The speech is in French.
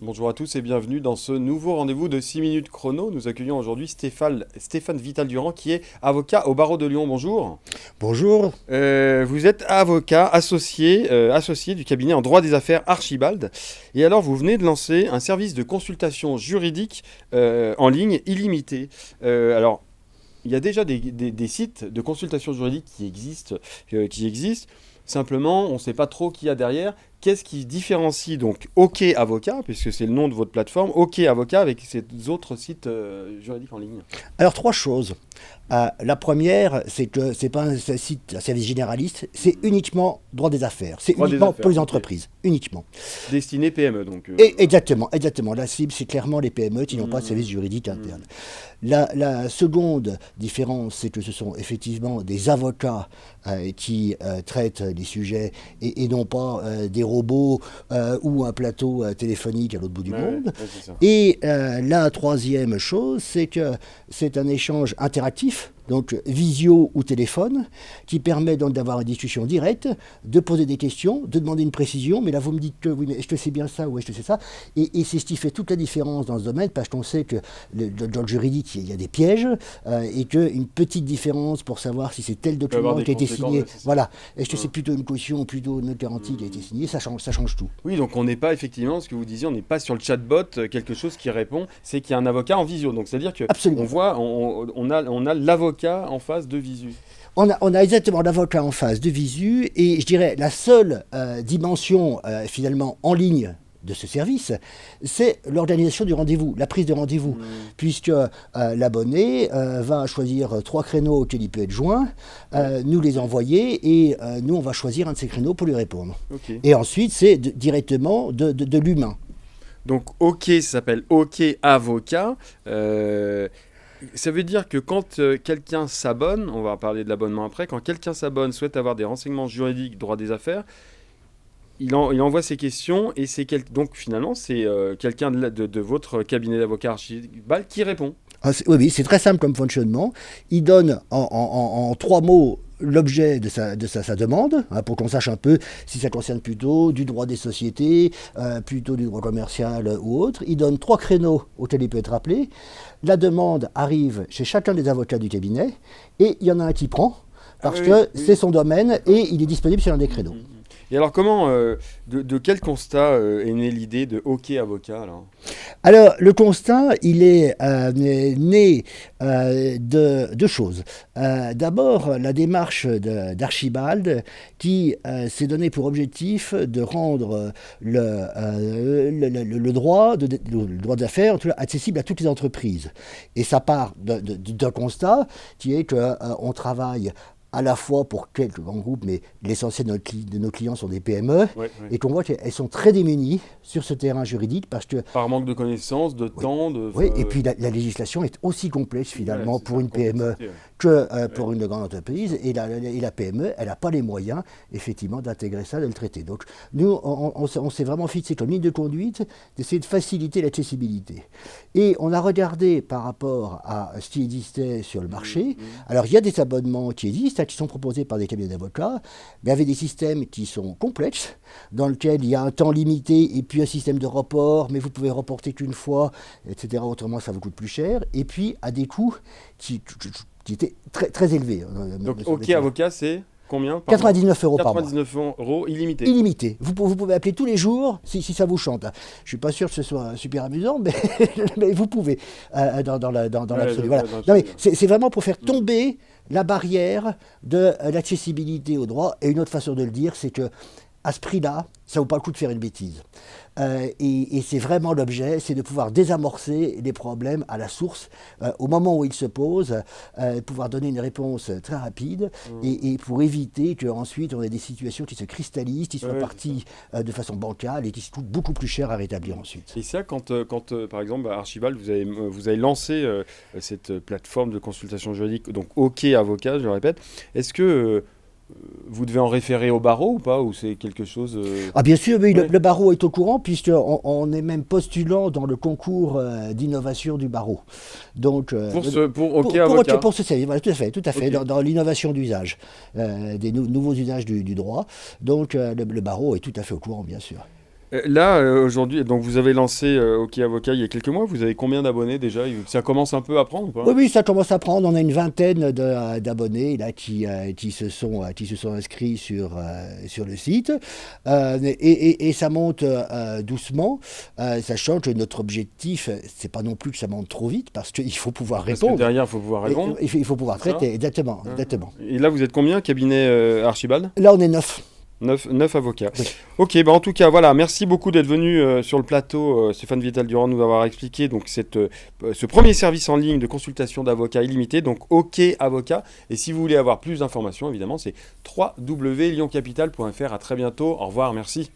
Bonjour à tous et bienvenue dans ce nouveau rendez-vous de 6 minutes chrono. Nous accueillons aujourd'hui Stéphane Vital-Durand qui est avocat au barreau de Lyon. Bonjour. Bonjour. Vous êtes avocat associé du cabinet en droit des affaires Archibald. Et alors vous venez de lancer un service de consultation juridique en ligne illimité. Alors il y a déjà des sites de consultation juridique qui existent. Simplement, on ne sait pas trop qui y a derrière. Qu'est-ce qui différencie donc OK Avocat, puisque c'est le nom de votre plateforme, OK Avocat avec ces autres sites juridiques en ligne? Alors, trois choses. La première, c'est que c'est pas un site, un service généraliste, c'est uniquement droit des affaires. C'est Droit des uniquement affaires, pour les ok. uniquement. Uniquement. Destiné PME, donc. Et exactement. La cible, c'est clairement les PME qui n'ont pas de service Hmm, juridique interne. La seconde différence, c'est que ce sont effectivement des avocats qui traitent les sujets et non pas des robots ou un plateau téléphonique à l'autre bout du ouais, monde. ouais, c'est ça. Et la troisième chose, c'est que c'est un échange interactif, donc visio ou téléphone, qui permet donc d'avoir une discussion directe, de poser des questions, de demander une précision. Mais là, vous me dites que oui, mais est-ce que c'est bien ça ou est-ce que c'est ça? Et c'est ce qui fait toute la différence dans ce domaine, parce qu'on sait que dans le juridique, il y a des pièges et qu'une petite différence pour savoir si c'est tel Peut avoir document des qui a été conséquences, signé, ouais, c'est ça. voilà, est-ce que c'est Hmm. plutôt une caution ou plutôt une garantie qui a été signée, ça change tout. Oui, donc on n'est pas effectivement, ce que vous disiez, on n'est pas sur le chatbot, quelque chose qui répond, c'est qu'il y a un avocat en visio. Donc c'est-à-dire que on Absolument. voit, on a l'avocat en face de visu. On a exactement l'avocat en face de visu, et je dirais la seule dimension finalement en ligne de ce service, c'est l'organisation du rendez-vous, la prise de rendez-vous, Hmm. puisque l'abonné va choisir trois créneaux auxquels il peut être joint, Ouais, nous les envoyer, et nous on va choisir un de ces créneaux pour lui répondre. ok. Et ensuite c'est directement de l'humain. Donc OK, ça s'appelle OK Avocat. Ça veut dire que quand quelqu'un s'abonne, on va parler de l'abonnement après, quand quelqu'un s'abonne, souhaite avoir des renseignements juridiques, droit des affaires, il envoie ses questions et donc finalement c'est quelqu'un de votre cabinet d'avocat Archibald qui répond. Oui, c'est très simple comme fonctionnement. Il donne en trois mots l'objet de sa demande, hein, pour qu'on sache un peu si ça concerne plutôt du droit des sociétés, plutôt du droit commercial ou autre. Il donne trois créneaux auxquels il peut être appelé. La demande arrive chez chacun des avocats du cabinet et il y en a un qui prend Ah parce oui, oui, que oui. c'est son domaine D'accord. et il est disponible sur l'un des créneaux. Mhm. Et alors comment, de quel constat est née l'idée de OK Avocat alors? Alors, le constat, il est né de deux choses. D'abord, la démarche d'Archibald qui s'est donné pour objectif de rendre le droit, le droit d'affaires en tout cas, accessible à toutes les entreprises. Et ça part d'un constat qui est qu'on travaille à la fois pour quelques grands groupes, mais l'essentiel de nos clients sont des PME, Ouais, ouais. et qu'on voit qu'elles sont très démunies sur ce terrain juridique parce que, Par manque de connaissances, de oui, temps, oui, et puis la législation est aussi complexe ouais, finalement c'est pour ça, une PME complexité, ouais. que Ouais. pour une grande entreprise, et la PME, elle n'a pas les moyens effectivement d'intégrer ça, de le traiter. Donc nous, on s'est vraiment fixé comme ligne de conduite d'essayer de faciliter l'accessibilité. Et on a regardé par rapport à ce qui existait sur le marché. Alors il y a des abonnements qui existent, qui sont proposés par des cabinets d'avocats, mais avec des systèmes qui sont complexes, dans lesquels il y a un temps limité et puis un système de report, mais vous pouvez reporter qu'une fois, etc. Autrement, ça vous coûte plus cher. Et puis à des coûts qui étaient très, très élevés, hein, Donc me OK semble-t-il. Avocat, c'est combien par mois? 99 euros par mois. 99 euros illimité. Illimité. Vous pouvez appeler tous les jours si ça vous chante. Je ne suis pas sûr que ce soit super amusant, mais, mais vous pouvez dans Ouais, l'absolu. Voilà. dans Non, mais l'absolu. c'est vraiment pour faire tomber la barrière de l'accessibilité au droit. Et une autre façon de le dire, c'est que à ce prix-là, ça ne vaut pas le coup de faire une bêtise. Et c'est vraiment l'objet, c'est de pouvoir désamorcer les problèmes à la source, au moment où ils se posent, pouvoir donner une réponse très rapide, et pour éviter qu'ensuite on ait des situations qui se cristallisent, qui soient Ouais, c'est ça. parties de façon bancale et qui se coûtent beaucoup plus cher à rétablir ensuite. Et ça, quand par exemple, à Archibald, vous avez lancé cette plateforme de consultation juridique, donc OK Avocat, je le répète, est-ce que vous devez en référer au barreau ou pas? Ou c'est quelque chose... Ah bien sûr, oui, Ouais. le barreau est au courant puisqu'on est même postulant dans le concours d'innovation du barreau. Donc, Pour OK Avocat. pour ce service, voilà, tout à fait, Ok. dans l'innovation d'usage, des nouveaux usages du droit. Donc le barreau est tout à fait au courant, bien sûr. Là, aujourd'hui, donc vous avez lancé OK Avocat il y a quelques mois. Vous avez combien d'abonnés déjà? Ça commence un peu à prendre ou pas? Oui, oui, ça commence à prendre. On a une vingtaine d'abonnés là, qui se sont inscrits sur le site. Et ça monte doucement, sachant que notre objectif, c'est pas non plus que ça monte trop vite, parce qu'il faut pouvoir Parce que répondre. derrière, il faut pouvoir répondre. Il faut pouvoir C'est ça. traiter, exactement, Hein. exactement. Et là, vous êtes combien, cabinet Archibald? Là, on est 9. 9 avocats. Oui. Ok, bah en tout cas, voilà, merci beaucoup d'être venu sur le plateau, Stéphane Vital-Durand, nous avoir expliqué donc, ce premier service en ligne de consultation d'avocats illimité, donc OK Avocat. Et si vous voulez avoir plus d'informations, évidemment, c'est www.lioncapital.fr. À très bientôt. Au revoir, merci.